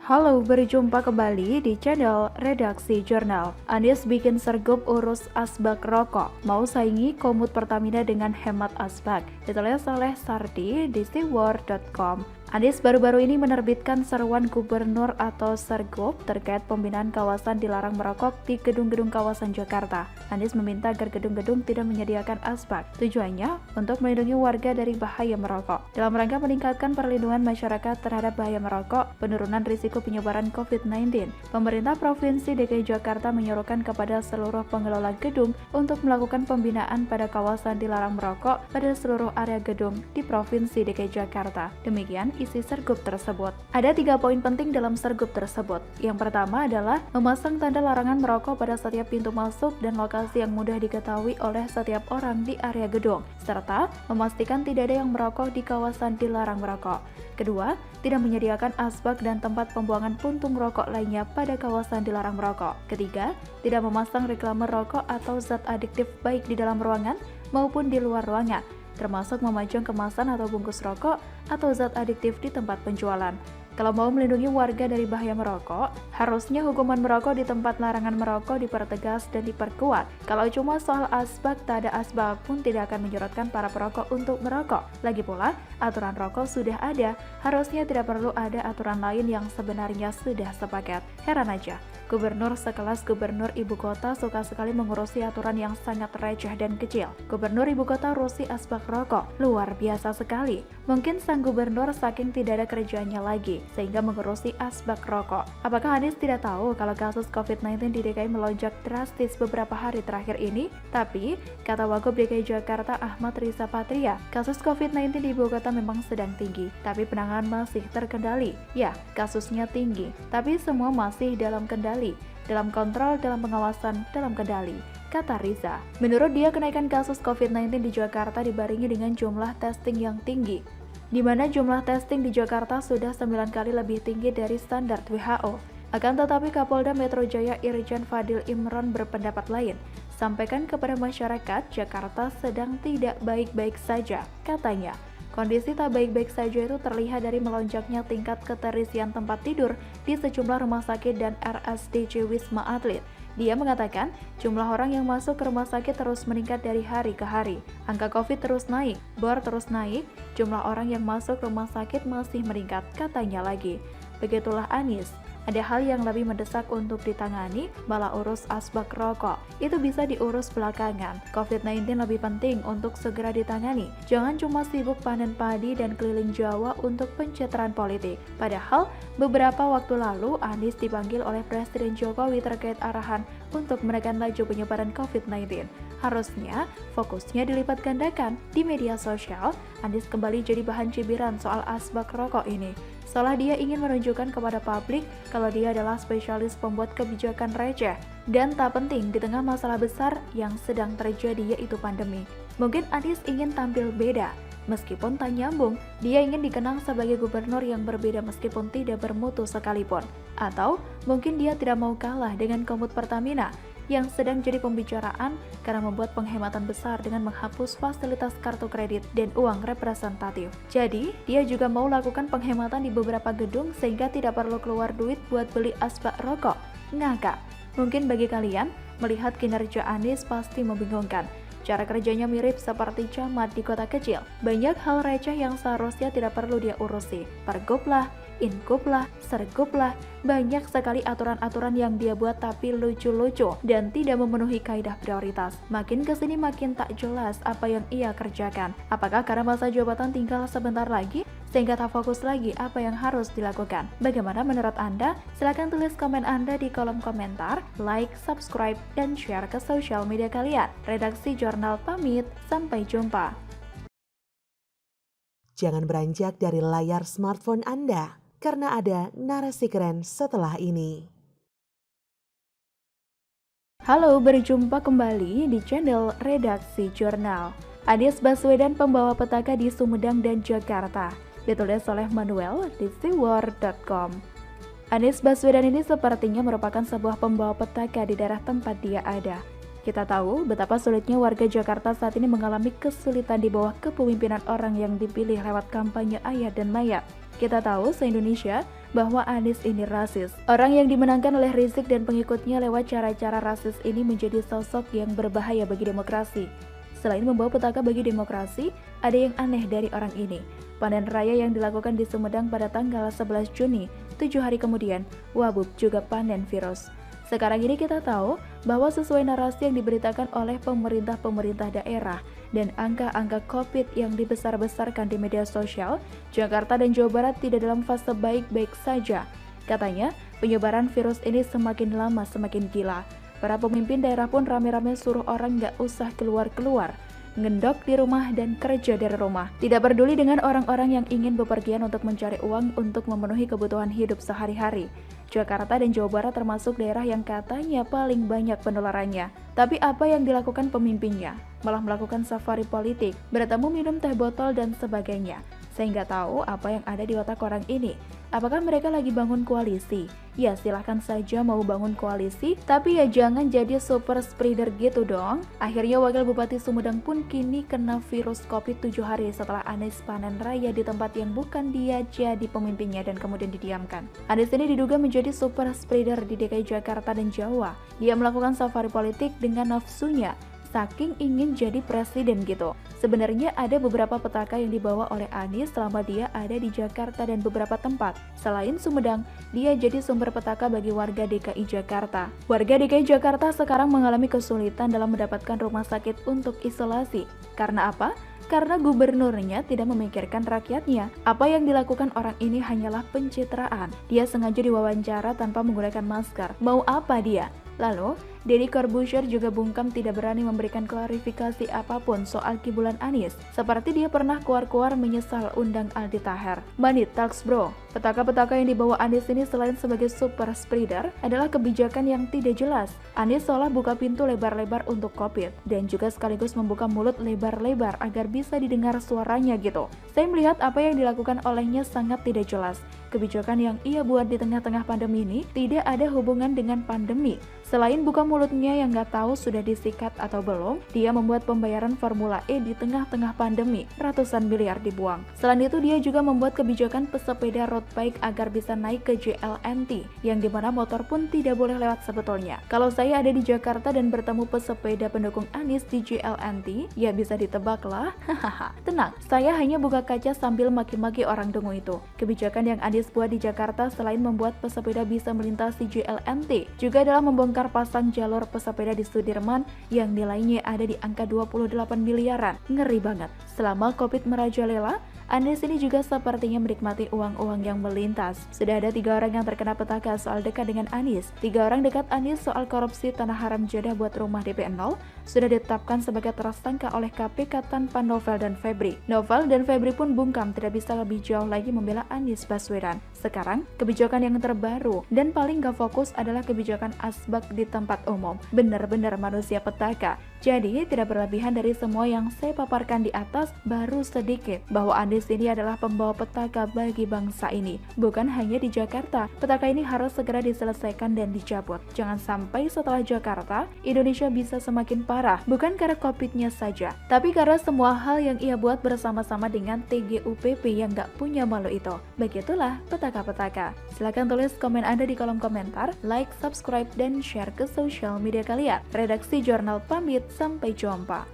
Halo, berjumpa kembali di channel Redaksi Jurnal. Anies bikin sergup urus asbak rokok, mau saingi komut Pertamina dengan hemat asbak. Ditulis oleh Sardi di siwar.com. Anies baru-baru ini menerbitkan seruan gubernur atau sergup terkait pembinaan kawasan dilarang merokok di gedung-gedung kawasan Jakarta. Anies meminta agar gedung-gedung tidak menyediakan asbak. Tujuannya untuk melindungi warga dari bahaya merokok. Dalam rangka meningkatkan perlindungan masyarakat terhadap bahaya merokok, penurunan risiko penyebaran COVID-19, pemerintah Provinsi DKI Jakarta menyuruhkan kepada seluruh pengelola gedung untuk melakukan pembinaan pada kawasan dilarang merokok pada seluruh area gedung di Provinsi DKI Jakarta. Demikian isi sergup tersebut. Ada 3 poin penting dalam sergup tersebut. Yang pertama adalah memasang tanda larangan merokok pada setiap pintu masuk dan lokasi yang mudah diketahui oleh setiap orang di area gedung, serta memastikan tidak ada yang merokok di kawasan dilarang merokok. Kedua, tidak menyediakan asbak dan tempat pembuangan puntung rokok lainnya pada kawasan dilarang merokok. Ketiga, tidak memasang reklame rokok atau zat adiktif baik di dalam ruangan maupun di luar ruangan, termasuk memajang kemasan atau bungkus rokok atau zat adiktif di tempat penjualan. Kalau mau melindungi warga dari bahaya merokok, harusnya hukuman merokok di tempat larangan merokok dipertegas dan diperkuat. Kalau cuma soal asbak, tak ada asbak pun tidak akan menyurutkan para perokok untuk merokok. Lagi pula, aturan rokok sudah ada, harusnya tidak perlu ada aturan lain yang sebenarnya sudah sepaket. Heran aja, gubernur sekelas gubernur ibu kota suka sekali mengurusi aturan yang sangat receh dan kecil. Gubernur ibu kota urusi asbak rokok, luar biasa sekali. Mungkin sang gubernur saking tidak ada kerjanya lagi, sehingga mengurusi asbak rokok. Apakah Anies tidak tahu kalau kasus COVID-19 di DKI melonjak drastis beberapa hari terakhir ini? Tapi, kata Wagub DKI Jakarta Ahmad Riza Patria, kasus COVID-19 di ibu kota memang sedang tinggi, tapi penanganan masih terkendali. Ya, kasusnya tinggi, tapi semua masih dalam kendali, dalam kontrol, dalam pengawasan, dalam kendali, kata Riza. Menurut dia, kenaikan kasus COVID-19 di Jakarta dibarengi dengan jumlah testing yang tinggi, di mana jumlah testing di Jakarta sudah 9 kali lebih tinggi dari standar WHO. Akan tetapi Kapolda Metro Jaya Irjen Fadil Imron berpendapat lain. Sampaikan kepada masyarakat, Jakarta sedang tidak baik-baik saja, katanya. Kondisi tak baik-baik saja itu terlihat dari melonjaknya tingkat keterisian tempat tidur di sejumlah rumah sakit dan RSDC Wisma Atlet. Dia mengatakan, jumlah orang yang masuk ke rumah sakit terus meningkat dari hari ke hari. Angka COVID terus naik, bor terus naik, jumlah orang yang masuk rumah sakit masih meningkat, katanya lagi. Begitulah Anies. Ada hal yang lebih mendesak untuk ditangani, malah urus asbak rokok. Itu bisa diurus belakangan. COVID-19 lebih penting untuk segera ditangani. Jangan cuma sibuk panen padi dan keliling Jawa untuk pencitraan politik. Padahal, beberapa waktu lalu Anies dipanggil oleh Presiden Jokowi terkait arahan untuk menekan laju penyebaran COVID-19. Harusnya fokusnya dilipat gandakan. Di media sosial, Anies kembali jadi bahan cibiran soal asbak rokok ini. Seolah dia ingin menunjukkan kepada publik kalau dia adalah spesialis pembuat kebijakan receh dan tak penting di tengah masalah besar yang sedang terjadi, yaitu pandemi. Mungkin Anies ingin tampil beda, meskipun tak nyambung. Dia ingin dikenang sebagai gubernur yang berbeda meskipun tidak bermutu sekalipun. Atau mungkin dia tidak mau kalah dengan komut Pertamina yang sedang jadi pembicaraan karena membuat penghematan besar dengan menghapus fasilitas kartu kredit dan uang representatif. Jadi, dia juga mau lakukan penghematan di beberapa gedung sehingga tidak perlu keluar duit buat beli asbak rokok. Ngakak. Mungkin bagi kalian, melihat kinerja Anies pasti membingungkan. Cara kerjanya mirip seperti camat di kota kecil. Banyak hal receh yang seharusnya tidak perlu dia urusi. Pergub lah, inkup lah, sergup lah. Banyak sekali aturan-aturan yang dia buat tapi lucu-lucu dan tidak memenuhi kaidah prioritas. Makin kesini makin tak jelas apa yang ia kerjakan. Apakah karena masa jabatan tinggal sebentar lagi sehingga tak fokus lagi apa yang harus dilakukan? Bagaimana menurut Anda? Silahkan tulis komen Anda di kolom komentar, like, subscribe, dan share ke sosial media kalian. Redaksi Jurnal pamit, sampai jumpa. Jangan beranjak dari layar smartphone Anda, karena ada narasi keren setelah ini. Halo, berjumpa kembali di channel Redaksi Jurnal. Anies Baswedan pembawa petaka di Sumedang dan Jakarta. Ditulis oleh Manuel di siwar.com. Anies Baswedan ini sepertinya merupakan sebuah pembawa petaka di daerah tempat dia ada. Kita tahu betapa sulitnya warga Jakarta saat ini mengalami kesulitan di bawah kepemimpinan orang yang dipilih lewat kampanye ayat dan mayat. Kita tahu se-Indonesia bahwa Anies ini rasis. Orang yang dimenangkan oleh Rizik dan pengikutnya lewat cara-cara rasis ini menjadi sosok yang berbahaya bagi demokrasi. Selain membawa petaka bagi demokrasi, ada yang aneh dari orang ini. Panen raya yang dilakukan di Sumedang pada tanggal 11 Juni, 7 hari kemudian, Wabub juga panen virus. Sekarang ini kita tahu bahwa sesuai narasi yang diberitakan oleh pemerintah daerah dan angka-angka COVID yang dibesar-besarkan di media sosial, Jakarta dan Jawa Barat tidak dalam fase baik-baik saja. Katanya, penyebaran virus ini semakin lama semakin gila. Para pemimpin daerah pun rame-rame suruh orang nggak usah keluar-keluar, ngendok di rumah dan kerja dari rumah. Tidak peduli dengan orang-orang yang ingin bepergian untuk mencari uang untuk memenuhi kebutuhan hidup sehari-hari. Jakarta dan Jawa Barat termasuk daerah yang katanya paling banyak penularannya. Tapi apa yang dilakukan pemimpinnya? Malah melakukan safari politik, bertemu minum teh botol dan sebagainya. Saya nggak tahu apa yang ada di otak orang ini. Apakah mereka lagi bangun koalisi? Ya silahkan saja mau bangun koalisi, tapi ya jangan jadi super spreader gitu dong. Akhirnya Wakil Bupati Sumedang pun kini kena virus COVID 7 hari setelah Anies panen raya di tempat yang bukan dia jadi pemimpinnya dan kemudian didiamkan. Anies ini diduga menjadi super spreader di DKI Jakarta dan Jawa. Dia melakukan safari politik dengan nafsunya, saking ingin jadi presiden gitu. Sebenarnya ada beberapa petaka yang dibawa oleh Anies selama dia ada di Jakarta dan beberapa tempat. Selain Sumedang, dia jadi sumber petaka bagi warga DKI Jakarta. Warga DKI Jakarta sekarang mengalami kesulitan dalam mendapatkan rumah sakit untuk isolasi. Karena apa? Karena gubernurnya tidak memikirkan rakyatnya. Apa yang dilakukan orang ini hanyalah pencitraan. Dia sengaja diwawancara tanpa menggunakan masker. Mau apa dia? Lalu, Deddy Corbuzier juga bungkam tidak berani memberikan klarifikasi apapun soal kibulan Anies. Seperti dia pernah keluar-keluar menyesal undang Aldi Taher. Money talks bro. Petaka-petaka yang dibawa Anies ini selain sebagai super spreader adalah kebijakan yang tidak jelas. Anies seolah buka pintu lebar-lebar untuk COVID dan juga sekaligus membuka mulut lebar-lebar agar bisa didengar suaranya gitu. Saya melihat apa yang dilakukan olehnya sangat tidak jelas. Kebijakan yang ia buat di tengah-tengah pandemi ini tidak ada hubungan dengan pandemi. Selain buka mulutnya yang nggak tahu sudah disikat atau belum, dia membuat pembayaran Formula E di tengah-tengah pandemi, ratusan miliar dibuang. Selain itu, dia juga membuat kebijakan pesepeda road bike agar bisa naik ke JLNT, yang dimana motor pun tidak boleh lewat sebetulnya. Kalau saya ada di Jakarta dan bertemu pesepeda pendukung Anies di JLNT, ya bisa ditebak lah. Hahaha. Tenang, saya hanya buka kaca sambil maki-maki orang dungu itu. Kebijakan yang Anies buat di Jakarta selain membuat pesepeda bisa melintasi JLNT, juga adalah membongkar pasang jalur pesepeda di Sudirman yang nilainya ada di angka 28 miliaran. Ngeri banget. Selama COVID merajalela, Anies ini juga sepertinya menikmati uang-uang yang melintas. Sudah ada 3 orang yang terkena petaka soal dekat dengan Anies. 3 orang dekat Anies soal korupsi tanah haram Jeddah buat rumah DP 0 sudah ditetapkan sebagai tersangka oleh KPK tanpa Novel dan Febri. Novel dan Febri pun bungkam tidak bisa lebih jauh lagi membela Anies Baswedan. Sekarang, kebijakan yang terbaru dan paling gak fokus adalah kebijakan asbak di tempat umum. Benar-benar manusia petaka. Jadi, tidak berlebihan dari semua yang saya paparkan di atas, baru sedikit bahwa Anies ini adalah pembawa petaka bagi bangsa ini. Bukan hanya di Jakarta, petaka ini harus segera diselesaikan dan dicabut. Jangan sampai setelah Jakarta, Indonesia bisa semakin parah. Bukan karena COVID-nya saja, tapi karena semua hal yang ia buat bersama-sama dengan TGUPP yang gak punya malu itu. Begitulah petaka-petaka. Silahkan tulis komen Anda di kolom komentar, like, subscribe, dan share ke sosial media kalian. Redaksi Jurnal pamit, sampai jumpa.